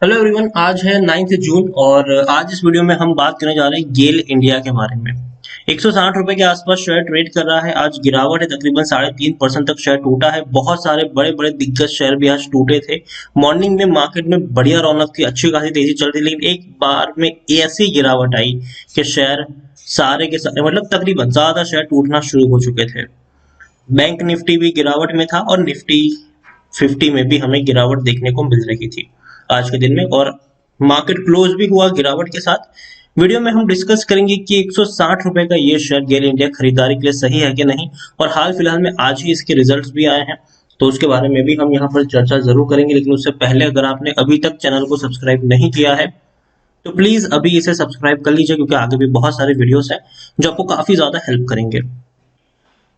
Hello everyone, आज है 9 जून और आज इस वीडियो में हम बात करने जा रहे हैं गेल इंडिया के बारे में। 160 रुपए के आसपास शेयर ट्रेड कर रहा है। आज गिरावट है, तकरीबन 3.5% तक शेयर टूटा है। बहुत सारे बड़े बड़े दिग्गज शेयर भी आज टूटे थे। मॉर्निंग में मार्केट में बढ़िया रौनक थी, अच्छी खासी तेजी चल रही थी, लेकिन एक बार में ऐसी गिरावट आई कि शेयर सारे के सारे मतलब तकरीबन ज्यादा शेयर टूटना शुरू हो चुके थे। बैंक निफ्टी भी गिरावट में था और निफ्टी 50 में भी हमें गिरावट देखने को मिल रही थी आज के दिन में, और मार्केट क्लोज भी हुआ गिरावट के साथ। वीडियो में हम डिस्कस करेंगे कि 160 रुपए का ये शेयर गेल इंडिया खरीदारी के लिए सही है कि नहीं, और हाल फिलहाल में आज ही इसके रिजल्ट्स भी आए हैं, तो उसके बारे में भी हम यहाँ पर चर्चा जरूर करेंगे। लेकिन उससे पहले अगर आपने अभी तक चैनल को सब्सक्राइब नहीं किया है तो प्लीज अभी इसे सब्सक्राइब कर लीजिए, क्योंकि आगे भी बहुत सारे वीडियोस हैं जो आपको काफी ज्यादा हेल्प करेंगे।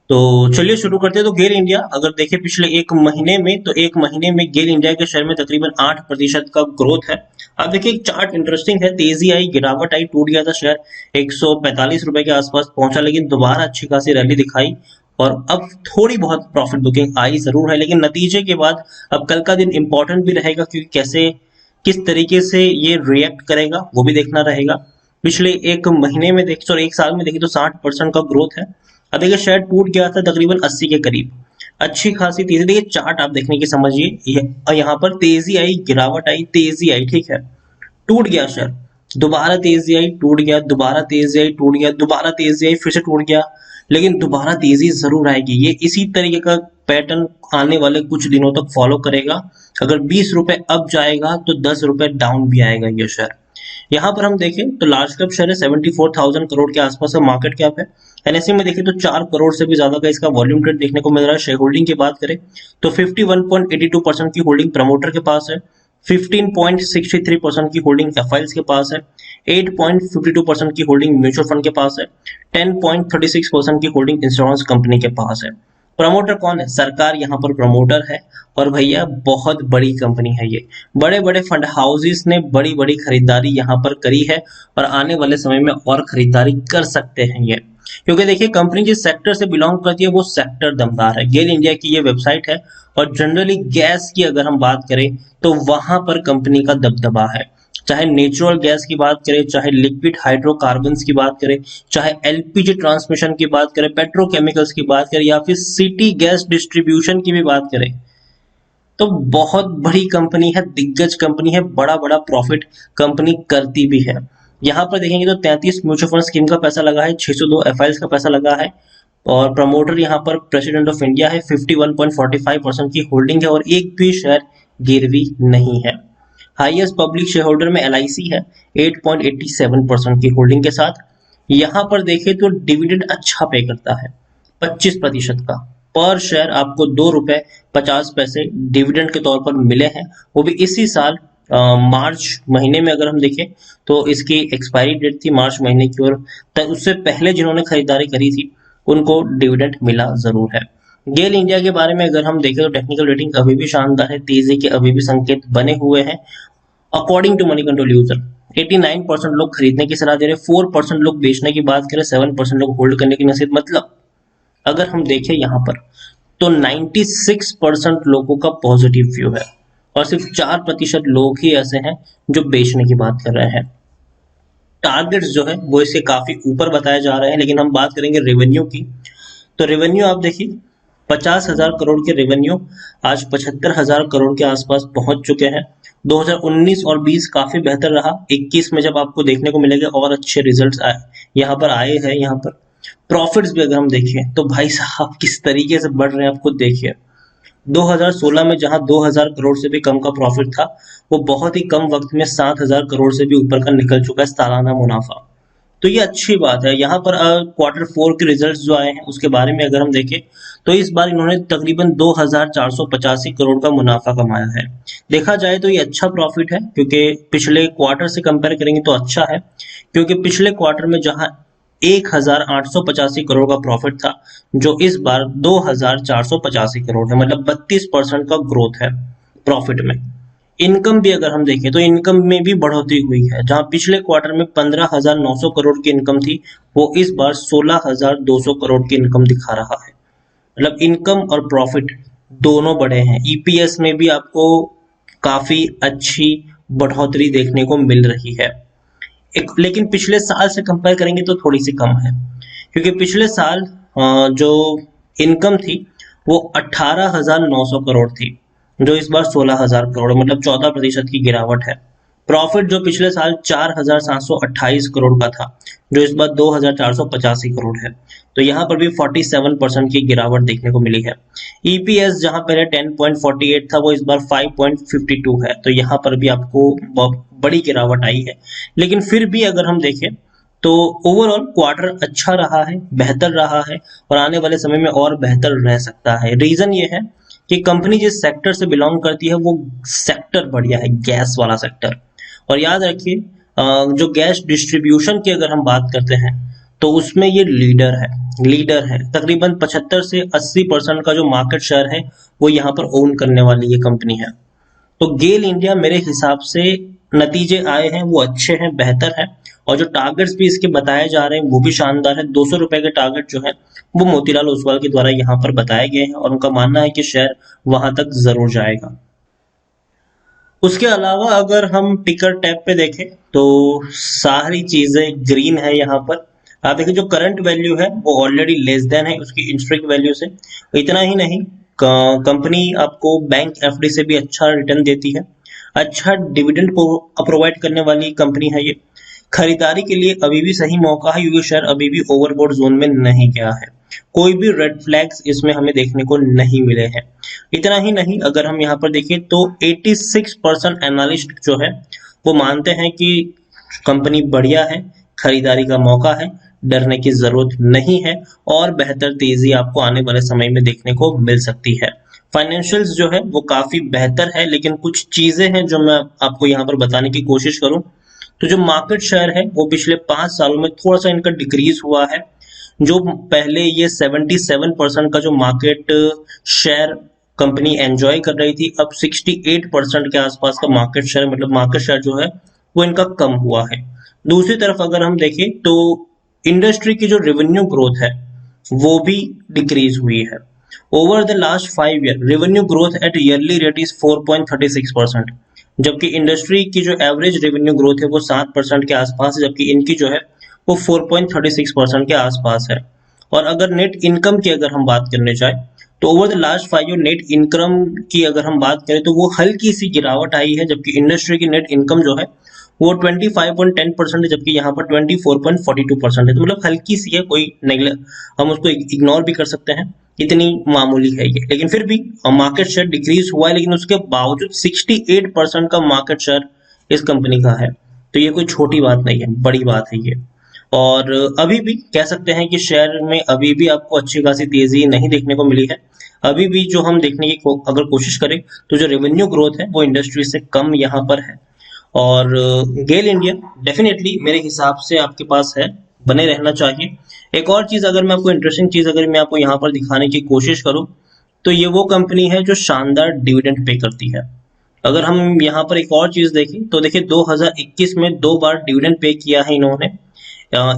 तो चलिए शुरू करते हैं। तो गेल इंडिया अगर देखें पिछले एक महीने में, तो एक महीने में गेल इंडिया के शेयर में तकरीबन 8% का ग्रोथ है। अब देखिए एक चार्ट इंटरेस्टिंग है, तेजी आई, गिरावट आई, टूट गया था शेयर, 145 रुपए के आसपास पहुंचा, लेकिन दोबारा अच्छी खासी रैली दिखाई और अब थोड़ी बहुत प्रॉफिट बुकिंग आई जरूर है। लेकिन नतीजे के बाद अब कल का दिन इंपॉर्टेंट भी रहेगा, क्योंकि कैसे किस तरीके से ये रिएक्ट करेगा वो भी देखना रहेगा। पिछले एक महीने में देखिए और एक साल में देखिए तो 60% का ग्रोथ है। अब देखिए शेयर टूट गया था तकरीबन 80 के करीब, अच्छी खासी तेजी। देखिए चार्ट आप देखने की समझिए, यहाँ पर तेजी आई, गिरावट आई, तेजी आई, ठीक है, टूट गया शेयर, दोबारा तेजी आई, टूट गया, दोबारा तेजी आई, टूट गया, दोबारा तेजी आई, फिर से टूट गया, लेकिन दोबारा तेजी जरूर आएगी। ये इसी तरीके का पैटर्न आने वाले कुछ दिनों तक फॉलो करेगा। अगर 20 रुपए अप जाएगा तो 10 रुपए डाउन भी आएगा ये शेयर। यहाँ पर हम देखें तो लार्ज कैप शेयर है, 74,000 करोड़ के आसपास का मार्केट कैप है। एनएससी में देखें तो 4 करोड़ से भी ज्यादा का इसका वॉल्यूम ट्रेड देखने को मिल रहा है। शेयर होल्डिंग की बात करें तो 51.82% की होल्डिंग प्रमोटर के पास है, 15.63% की होल्डिंग एफआईएल्स के पास है, 8.52% की होल्डिंग म्यूचुअल फंड के पास है, 10.36% की होल्डिंग इंश्योरेंस कंपनी के पास है। प्रमोटर कौन है? सरकार यहाँ पर प्रमोटर है, और भैया बहुत बड़ी कंपनी है ये। बड़े बड़े फंड हाउसेस ने बड़ी बड़ी खरीदारी यहाँ पर करी है और आने वाले समय में और खरीदारी कर सकते हैं ये, क्योंकि देखिए कंपनी जिस सेक्टर से बिलोंग करती है वो सेक्टर दमदार है। गेल इंडिया की ये वेबसाइट है, और जनरली गैस की अगर हम बात करें तो वहां पर कंपनी का दबदबा है। चाहे नेचुरल गैस की बात करें, चाहे लिक्विड हाइड्रोकार्बन्स की बात करें, चाहे एलपीजी ट्रांसमिशन की बात करें, पेट्रोकेमिकल्स की बात करें, या फिर सिटी गैस डिस्ट्रीब्यूशन की भी बात करें, तो बहुत बड़ी कंपनी है, दिग्गज कंपनी है, बड़ा बड़ा प्रॉफिट कंपनी करती भी है। यहाँ पर देखेंगे तो 33 म्यूचुअल फंड स्कीम का पैसा लगा है, 602 एफआईएल्स का पैसा लगा है, और प्रमोटर यहाँ पर प्रेसिडेंट ऑफ इंडिया है, 51.45% की होल्डिंग है, और एक भी शेयर गिरवी नहीं है। हाईएस्ट पब्लिक शेयर होल्डर में एलआईसी है, 8.87% की होल्डिंग के साथ। यहाँ पर देखें तो डिविडेंड अच्छा पे करता है, 25% का। पर शेयर आपको 2 रुपए 50 पैसे डिविडेंड के तौर पर मिले हैं, वो भी इसी साल मार्च महीने में। अगर हम देखें तो इसकी एक्सपायरी डेट थी मार्च महीने की, और उससे पहले जिन्होंने खरीदारी करी थी उनको डिविडेंड मिला जरूर है। गेल इंडिया के बारे में अगर हम देखें तो टेक्निकल रेटिंग अभी भी शानदार है, तेजी के अभी भी संकेत बने हुए हैं। According to Moneycontrol user 89% लोग खरीदने की सलाह दे रहे हैं, 4% लोग बेचने की बात करें, 7% लोग होल्ड करने की नसीहत। मतलब अगर हम देखें यहाँ पर तो 96% लोगों का पॉजिटिव व्यू है, और सिर्फ 4% लोग ही ऐसे हैं जो बेचने की बात कर रहे हैं। टारगेट्स जो है वो इसके काफी ऊपर बताए जा रहे हैं, लेकिन हम बात करेंगे रेवेन्यू की। तो रेवेन्यू आप देखिए 50,000 करोड़ के रेवेन्यू आज 75,000 करोड़ के आसपास पहुंच चुके हैं। 2019 और 20 काफी बेहतर रहा, 21 में जब आपको देखने को मिलेगा और अच्छे रिजल्ट्स आए यहाँ पर आए हैं। यहाँ पर प्रॉफिट्स भी अगर हम देखें तो भाई साहब किस तरीके से बढ़ रहे हैं आप खुद देखिए। 2016 में जहां 2,000 करोड़ से भी कम का प्रॉफिट था, वो बहुत ही कम वक्त में 7,000 करोड़ से भी ऊपर का निकल चुका है सालाना मुनाफा। तो ये अच्छी बात है। यहाँ पर Q4 के रिजल्ट्स जो आए हैं उसके बारे में अगर हम देखें तो इस बार इन्होंने तकरीबन 2,485 करोड़ का मुनाफा कमाया है। देखा जाए तो ये अच्छा प्रॉफिट है, क्योंकि पिछले क्वार्टर से कंपेयर करेंगे तो अच्छा है, क्योंकि पिछले क्वार्टर में जहां 1,885 करोड़ का प्रॉफिट था, जो इस बार 2,485 करोड़ है, मतलब 32% का ग्रोथ है प्रॉफिट में। इनकम भी अगर हम देखें तो इनकम में भी बढ़ोतरी हुई है, जहां पिछले क्वार्टर में 15,900 करोड़ की इनकम थी, वो इस बार 16,200 करोड़ की इनकम दिखा रहा है। मतलब इनकम और प्रॉफिट दोनों बढ़े हैं। ईपीएस में भी आपको काफी अच्छी बढ़ोतरी देखने को मिल रही है। लेकिन पिछले साल से कंपेयर करेंगे तो थोड़ी सी कम है, क्योंकि पिछले साल जो इनकम थी वो 18,900 करोड़ थी, जो इस बार 16,000 करोड़, मतलब 14% की गिरावट है। प्रॉफिट जो पिछले साल 4,728 करोड़ का था, जो इस बार 2,485 करोड़ है, तो यहाँ पर भी 47% की गिरावट देखने को मिली है। ईपीएस जहां पहले 10.48 था, वो इस बार 5.52 है, तो यहाँ पर भी आपको बड़ी गिरावट आई है। लेकिन फिर भी अगर हम देखें तो ओवरऑल क्वार्टर अच्छा रहा है, बेहतर रहा है, और आने वाले समय में और बेहतर रह सकता है। रीजन ये है कि कंपनी जिस सेक्टर से बिलोंग करती है वो सेक्टर बढ़िया है, गैस वाला सेक्टर। और याद रखिए, जो गैस डिस्ट्रीब्यूशन की अगर हम बात करते हैं तो उसमें ये लीडर है तकरीबन 75 से 80% का जो मार्केट शेयर है वो यहाँ पर ओन करने वाली ये कंपनी है। तो गेल इंडिया मेरे हिसाब से नतीजे आए हैं वो अच्छे हैं, बेहतर है, और जो टारगेट्स भी इसके बताए जा रहे हैं वो भी शानदार है। 200 रुपए के टारगेट जो है वो मोतीलाल ओसवाल के द्वारा यहाँ पर बताए गए हैं, और उनका मानना है कि शेयर वहां तक जरूर जाएगा। उसके अलावा अगर हम टिकर टैब पे देखें तो सारी चीजें ग्रीन है यहाँ पर। आप देखिए, जो करंट वैल्यू है वो ऑलरेडी लेस देन है उसकी इंस्ट्रिक वैल्यू से। इतना ही नहीं, कंपनी आपको बैंक एफडी से भी अच्छा रिटर्न देती है, अच्छा डिविडेंड प्रोवाइड करने वाली कंपनी है ये। खरीदारी के लिए अभी भी सही मौका है, क्योंकि शेयर अभी भी ओवरबॉट जोन में नहीं गया है। कोई भी रेड फ्लैग्स इसमें हमें देखने को नहीं मिले हैं। इतना ही नहीं, अगर हम यहाँ पर देखें तो 86% एनालिस्ट जो है वो मानते हैं कि कंपनी बढ़िया है, खरीदारी का मौका है, डरने की जरूरत नहीं है, और बेहतर तेजी आपको आने वाले समय में देखने को मिल सकती है। फाइनेंशियल्स जो है वो काफी बेहतर है, लेकिन कुछ चीजें हैं जो मैं आपको यहाँ पर बताने की कोशिश करूं तो जो मार्केट शेयर है वो पिछले 5 सालों में थोड़ा सा इनका डिक्रीज हुआ है। जो पहले ये 77% का जो मार्केट शेयर कंपनी एंजॉय कर रही थी, अब 68% के आसपास का मार्केट शेयर, मतलब मार्केट शेयर जो है वो इनका कम हुआ है। दूसरी तरफ अगर हम देखें तो इंडस्ट्री की जो रेवेन्यू ग्रोथ है वो भी डिक्रीज हुई है। Over the last 5 year revenue growth at yearly rate is 4.36%, जबकि इंडस्ट्री की जो एवरेज रेवेन्यू ग्रोथ है वो 7% के आसपास है, जबकि इनकी जो है वो 4.36% के आसपास है। और अगर नेट इनकम की अगर हम बात करने जाए तो over the last 5 year net income की अगर हम बात करें तो वो हल्की सी गिरावट आई है, जबकि इंडस्ट्री की नेट इनकम जो है वो 25.10% है, जबकि यहाँ पर 24.42% है। तो मतलब हल्की सी है, कोई हम उसको इग्नोर भी कर सकते हैं, इतनी मामूली है ये। लेकिन फिर भी मार्केट शेयर डिक्रीज हुआ है, लेकिन उसके बावजूद 68% का मार्केट शेयर इस कंपनी का है। तो ये कोई छोटी बात नहीं है, बड़ी बात है ये। और अभी भी कह सकते हैं कि शेयर में अभी भी आपको अच्छी खासी तेजी नहीं देखने को मिली है। अभी भी जो हम देखने की अगर कोशिश करें तो जो रेवेन्यू ग्रोथ है वो इंडस्ट्री से कम यहाँ पर है। और गेल इंडिया डेफिनेटली मेरे हिसाब से आपके पास है, बने रहना चाहिए। एक और चीज अगर मैं आपको इंटरेस्टिंग चीज अगर मैं आपको यहाँ पर दिखाने की कोशिश करूँ तो ये वो कंपनी है जो शानदार डिविडेंड पे करती है। अगर हम यहाँ पर एक और चीज देखें तो देखिए, 2021 में 2 बार डिविडेंड पे किया है इन्होंने।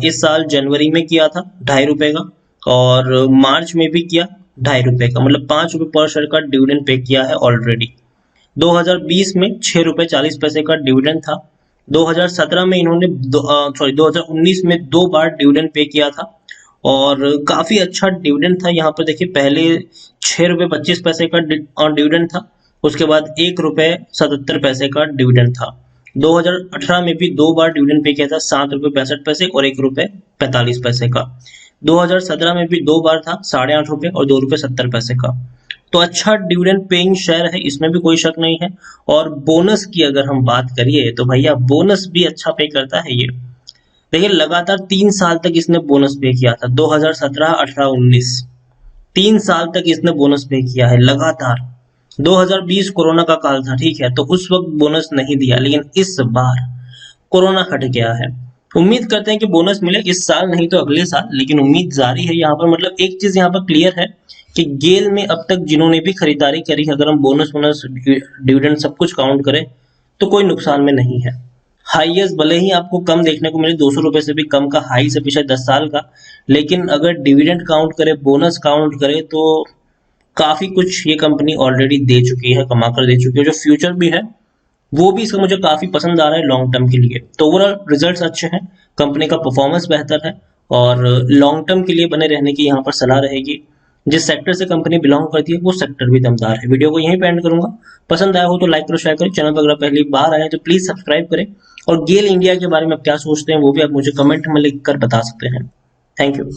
इस साल जनवरी में किया था ₹2.5 का, और मार्च में भी किया ₹2.5 का, मतलब ₹5 पर शेयर का डिविडेंड पे किया है ऑलरेडी। 2020 में ₹6.40 का डिविडेंड था। 2017 में इन्होंने 2019 में 2 बार डिविडेंड पे किया था, और काफी अच्छा डिविडेंड था। यहाँ पर देखिए, पहले ₹6.25 का डिविडेंड था, उसके बाद ₹1.77 का डिविडेंड था। 2018 में भी 2 बार डिविडेंड पे किया था, ₹7.65 और ₹1.45 का। 2017 में भी 2 बार था, ₹8.5 और ₹2.70 का। तो अच्छा डिविडेंड पेइंग शेयर है, इसमें भी कोई शक नहीं है। और बोनस की अगर हम बात करिए तो भैया बोनस भी अच्छा पे करता है ये। देखिए, लगातार 3 साल तक इसने बोनस पे किया था, 2017, 18, 19, 3 साल तक इसने बोनस पे किया है लगातार। 2020 कोरोना का काल था, ठीक है, तो उस वक्त बोनस नहीं दिया, लेकिन इस बार कोरोना हट गया है। उम्मीद करते हैं कि बोनस मिले, इस साल नहीं तो अगले साल, लेकिन उम्मीद जारी है यहाँ पर। मतलब एक चीज यहाँ पर क्लियर है कि गेल में अब तक जिन्होंने भी खरीदारी करी है, अगर हम बोनस बोनस डिविडेंड सब कुछ काउंट करें तो कोई नुकसान में नहीं है। हाईएस्ट भले ही आपको कम देखने को मिले, ₹200 से भी कम का हाई से पिछले 10 साल का, लेकिन अगर डिविडेंड काउंट करें, बोनस काउंट करें तो काफी कुछ ये कंपनी ऑलरेडी दे चुकी है, कमा कर दे चुकी है। जो फ्यूचर भी है वो भी इसका मुझे काफी पसंद आ रहा है लॉन्ग टर्म के लिए। तो ओवरऑल रिजल्ट्स अच्छे हैं, कंपनी का परफॉर्मेंस बेहतर है और लॉन्ग टर्म के लिए बने रहने की यहाँ पर सलाह रहेगी। जिस सेक्टर से कंपनी बिलोंग करती है वो सेक्टर भी दमदार है। वीडियो को यहीं पे एंड करूंगा। पसंद आया हो तो लाइक करो, शेयर करो। चैनल पर अगर आप पहली बार आए हैं तो प्लीज सब्सक्राइब करें। और गेल इंडिया के बारे में आप क्या सोचते हैं वो भी आप मुझे कमेंट में लिख कर बता सकते हैं। Thank you.